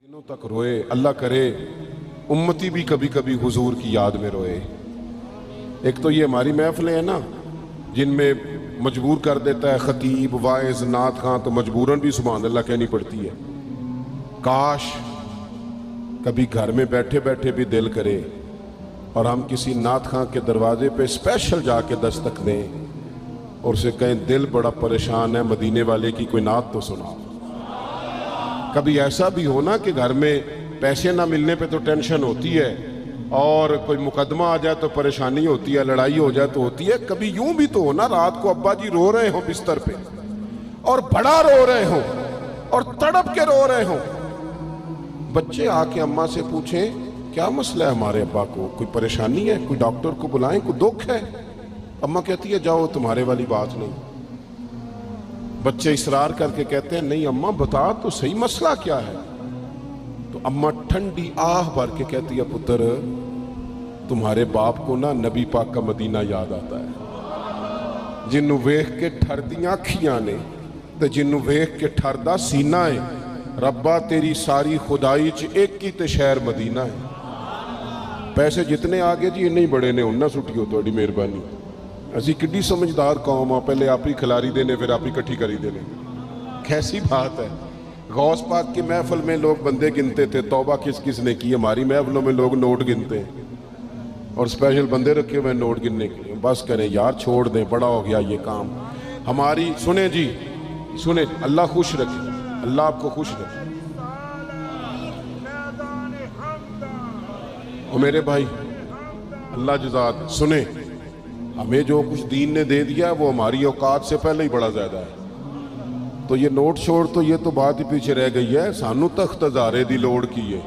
दिनों तक रोए। अल्लाह करे उम्मती भी कभी कभी हुजूर की याद में रोए। एक तो ये हमारी महफिलें हैं ना जिनमें मजबूर कर देता है खतीब वाइज नात खां, तो मजबूरन भी सुभान अल्लाह कहनी पड़ती है। काश कभी घर में बैठे बैठे भी दिल करे और हम किसी नात खां के दरवाजे पे स्पेशल जाके दस्तक दें और उसे कहें दिल बड़ा परेशान है, मदीने वाले की कोई नात तो सुनाओ। कभी ऐसा भी हो ना कि घर में पैसे ना मिलने पे तो टेंशन होती है और कोई मुकदमा आ जाए तो परेशानी होती है, लड़ाई हो जाए तो होती है। कभी यूं भी तो हो ना रात को अब्बा जी रो रहे हो बिस्तर पे और बड़ा रो रहे हो और तड़प के रो रहे हो, बच्चे आके अम्मा से पूछें क्या मसला है हमारे अब्बा को, कोई परेशानी है, कोई डॉक्टर को बुलाएं, कोई दुख है। अम्मा कहती है जाओ तुम्हारे वाली बात नहीं। बच्चे इसरार करके कहते हैं नहीं अम्मा बता तो सही मसला क्या है। तो अम्मा ठंडी आह भर के कहती है पुत्र तुम्हारे बाप को ना नबी पाक का मदीना याद आता है, जिन्नू वेख के ठरदियां अखियां ने ते जिन्नू वेख के ठरदा सीना है। रब्बा तेरी सारी खुदाई च एक ही ते शहर मदीना है। पैसे जितने आगे जी इन्ने ही बड़े ने, उन्ना सुटियो थोड़ी मेहरबानी। असी किड्डी समझदार कौम आ, पहले आप ही खिलारी देने फिर आप ही इकट्ठी करी देने। कैसी बात है। गौस पाक की महफिल में लोग बंदे गिनते थे, तौबा किस किस ने की। हमारी महफिलों में लोग नोट गिनते हैं और स्पेशल बंदे रखे हुए नोट गिनने के लिए। बस करें यार, छोड़ दें, बड़ा हो गया ये काम हमारी। सुने जी सुने, अल्लाह खुश रखे, अल्लाह आपको खुश रखे। और मेरे भाई अल्लाह जज़ात सुने, हमें जो कुछ दीन ने दे दिया वो हमारी औकात से पहले ही बड़ा ज्यादा है। तो ये नोट छोड़ तो ये तो बात ही पीछे रह गई है। सानू तख्त हज़ारे दी लोड़ की है,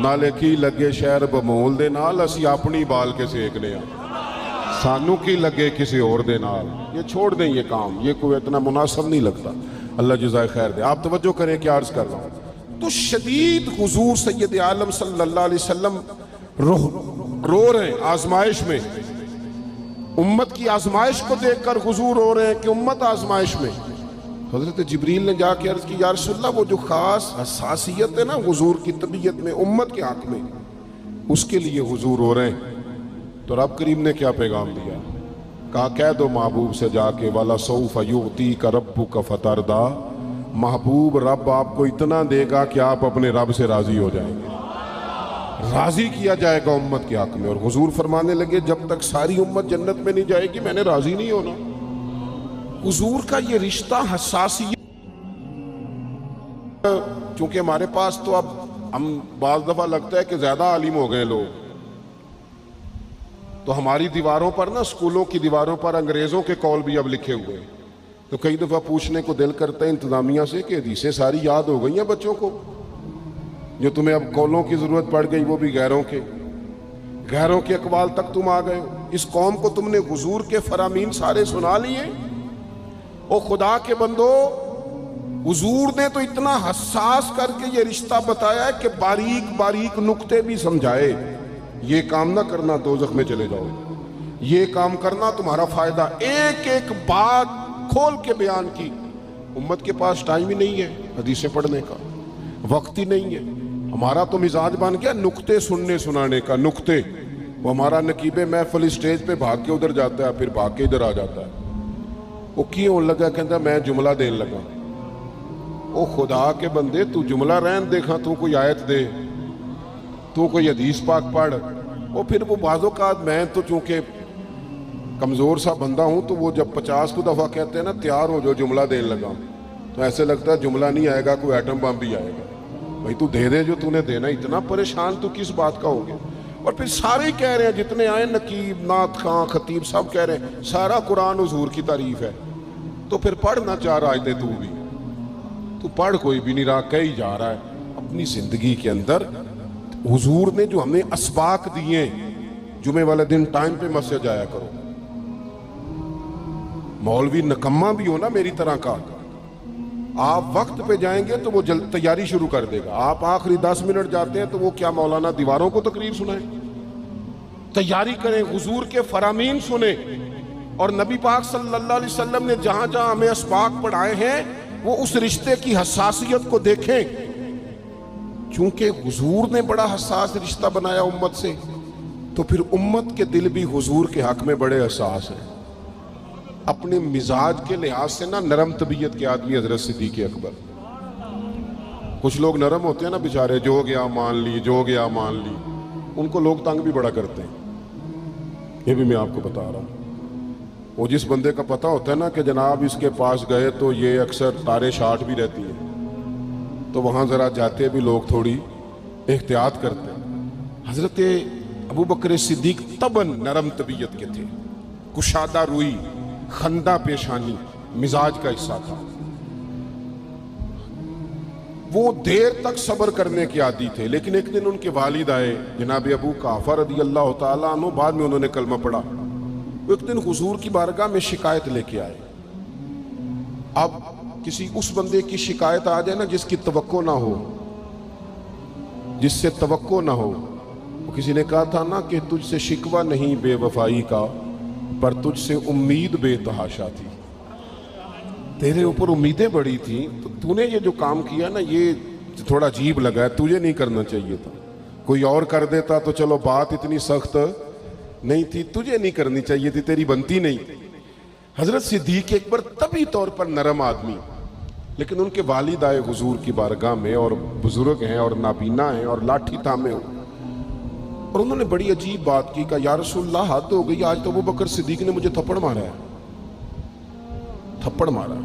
नाले की लगे शहर बमोल दे नाल असी अपनी बाल के सेकने आ, सानू की लगे किसी और दे नाल। ये छोड़ दें ये काम, ये कोई इतना मुनासिब नहीं लगता। अल्लाह जज़ाए खैर दे। आप तवज्जो करें क्या अर्ज कर रहा हूँ। तो शदीद हुजूर सैयद आलम सल्लल्लाहु अलैहि वसल्लम रो रहे हैं आजमाइश में। उम्मत की आजमाइश को देखकर हुजूर रो रहे हैं कि उम्मत आजमाइश में। हजरत जिब्रील ने जाके अर्ज की या रसूलल्लाह वो जो खास हसासियत है ना हुजूर की तबीयत में उम्मत के हक में, उसके लिए हुजूर रो रहे हैं। तो रब करीम ने क्या पैगाम दिया, कहा कह दो महबूब से जाके वाला सौफ युती का रब्बु का फतरदा, महबूब रब आपको इतना देगा कि आप अपने रब से राजी हो जाएंगे, राजी किया जाएगा उम्मत के हक में। और हुजूर फरमाने लगे जब तक सारी उम्मत जन्नत में नहीं जाएगी मैंने राजी नहीं होना। हुजूर का ये रिश्ता हसासियत, क्योंकि हमारे पास तो अब हम बाज दफा लगता है कि ज्यादा आलिम हो गए लोग, तो हमारी दीवारों पर ना, स्कूलों की दीवारों पर अंग्रेजों के कौल भी अब लिखे हुए हैं। तो कई दफा पूछने को दिल करता है इंतजामिया से कि हदीसें सारी याद हो गई हैं बच्चों को, जो तुम्हें अब कौलों की जरूरत पड़ गई वो भी गैरों के अकवाल तक तुम आ गए हो। इस कौम को तुमने हुजूर के फरामीन सारे सुना लिए। ओ खुदा के बंदो, हुजूर ने तो इतना हसास करके ये रिश्ता बताया है कि बारीक बारीक नुक्ते भी समझाए। ये काम ना करना दोजख में चले जाओ, ये काम करना तुम्हारा फायदा। एक एक बात खोल के बयान की। उम्मत के पास टाइम ही नहीं है हदीसें पढ़ने का, वक्त ही नहीं है। हमारा तो मिजाज बन गया नुक्ते सुनने सुनाने का। नुक्ते वो हमारा नकीबे महफिल स्टेज पे भाग के उधर जाता है, फिर भाग के इधर आ जाता है। वो क्यों लगा, कहता मैं जुमला देन लगा। ओ खुदा के बंदे तू जुमला रहन देखा, तू कोई आयत दे, तू कोई हदीस पाक पढ़। वो फिर वो बाजों का मैं तो चूंकि कमजोर सा बंदा हूं, तो वो जब 50 को दफा कहते हैं ना तैयार हो जो जुमला देन लगा, तो ऐसे लगता है जुमला नहीं आएगा, कोई एटम बम भी आएगा। भाई तू दे दे जो तूने देना, इतना परेशान तू किस बात का हो गया। और फिर सारे कह रहे हैं जितने आए, नकीब नात खां खतीब सब कह रहे हैं सारा कुरान हुजूर की तारीफ है। तो फिर पढ़ना चाह रहा है तू भी, तू पढ़ कोई भी नहीं रहा, कही जा रहा है अपनी जिंदगी के अंदर। हुजूर ने जो हमें असबाक दिए, जुमे वाले दिन टाइम पे मस्जिद जाया करो। मौलवी नकम्मा भी हो ना मेरी तरह का, आप वक्त पे जाएंगे तो वो जल्द तैयारी शुरू कर देगा। आप आखिरी 10 मिनट जाते हैं तो वो क्या मौलाना दीवारों को तकरीर सुनाए। तैयारी करें, हुजूर के फरामीन सुने। और नबी पाक सल्लल्लाहु अलैहि वसल्लम ने जहां जहां हमें असबाक पढ़ाए हैं वो उस रिश्ते की हसासियत को देखें। چونکہ حضور نے بڑا حساس رشتہ بنایا امت سے، تو پھر امت کے دل بھی حضور کے حق میں بڑے حساس ہیں۔ اپنے مزاج کے لحاظ سے نا نرم طبیعت کے آدمی حضرت صدیق اکبر۔ کچھ لوگ نرم ہوتے ہیں نا بیچارے، جو گیا مان لی، جو گیا مان لی، ان کو لوگ تنگ بھی بڑا کرتے ہیں۔ یہ بھی میں آپ کو بتا رہا ہوں۔ وہ جس بندے کا پتہ ہوتا ہے نا کہ جناب اس کے پاس گئے تو یہ اکثر تارے شاٹ بھی رہتی ہیں، تو وہاں ذرا جاتے بھی لوگ تھوڑی احتیاط کرتے ہیں۔ حضرت ابو بکر صدیق طبعاً نرم طبیعت کے تھے، کشادہ روئی، خندہ پیشانی مزاج کا حصہ تھا۔ وہ دیر تک صبر کرنے کے عادی تھے، لیکن ایک دن ان کے والد آئے جناب ابو قحافہ رضی اللہ تعالیٰ عنہ، بعد میں انہوں نے کلمہ پڑھا۔ وہ ایک دن حضور کی بارگاہ میں شکایت لے کے آئے۔ اب کسی اس بندے کی شکایت آ جائے نا جس کی توقع نہ ہو، جس سے توقع نہ ہو۔ کسی نے کہا تھا نا کہ تجھ سے شکوہ نہیں بے وفائی کا، پر تجھ سے امید بے تحاشا تھی۔ تیرے اوپر امیدیں بڑی تھیں، تو نے یہ جو کام کیا نا یہ تھوڑا عجیب لگا ہے، تجھے نہیں کرنا چاہیے تھا۔ کوئی اور کر دیتا تو چلو بات اتنی سخت نہیں تھی، تجھے نہیں کرنی چاہیے تھی، تیری بنتی نہیں تھی۔ حضرت صدیق اکبر طبی طور پر نرم آدمی، لیکن ان کے والد آئے حضور کی بارگاہ میں، اور بزرگ ہیں اور نابینا ہیں اور لاٹھی تھامے ہو، اور انہوں نے بڑی عجیب بات کی، کہا یا رسول اللہ حد ہو گئی، آج تو ابو بکر صدیق نے مجھے تھپڑ مارا ہے، تھپڑ مارا۔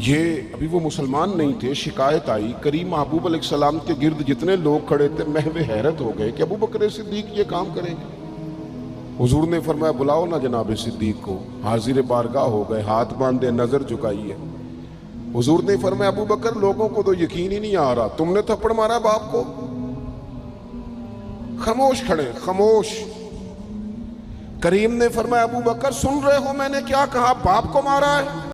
یہ ابھی وہ مسلمان نہیں تھے، شکایت آئی، کریم محبوب علیہ السلام کے گرد جتنے لوگ کھڑے تھے محو حیرت ہو گئے کہ ابو بکر صدیق یہ کام کریں گے۔ حضور نے فرمایا بلاؤ نا جناب صدیق کو، حاضر بارگاہ ہو گئے، ہاتھ باندھے، نظر جھکائی ہے۔ حضور نے فرمایا ابو بکر لوگوں کو تو یقین ہی نہیں آ رہا، تم نے تھپڑ مارا باپ کو؟ خاموش کھڑے، خاموش۔ کریم نے فرمایا ابو بکر سن رہے ہو میں نے کیا کہا، باپ کو مارا ہے؟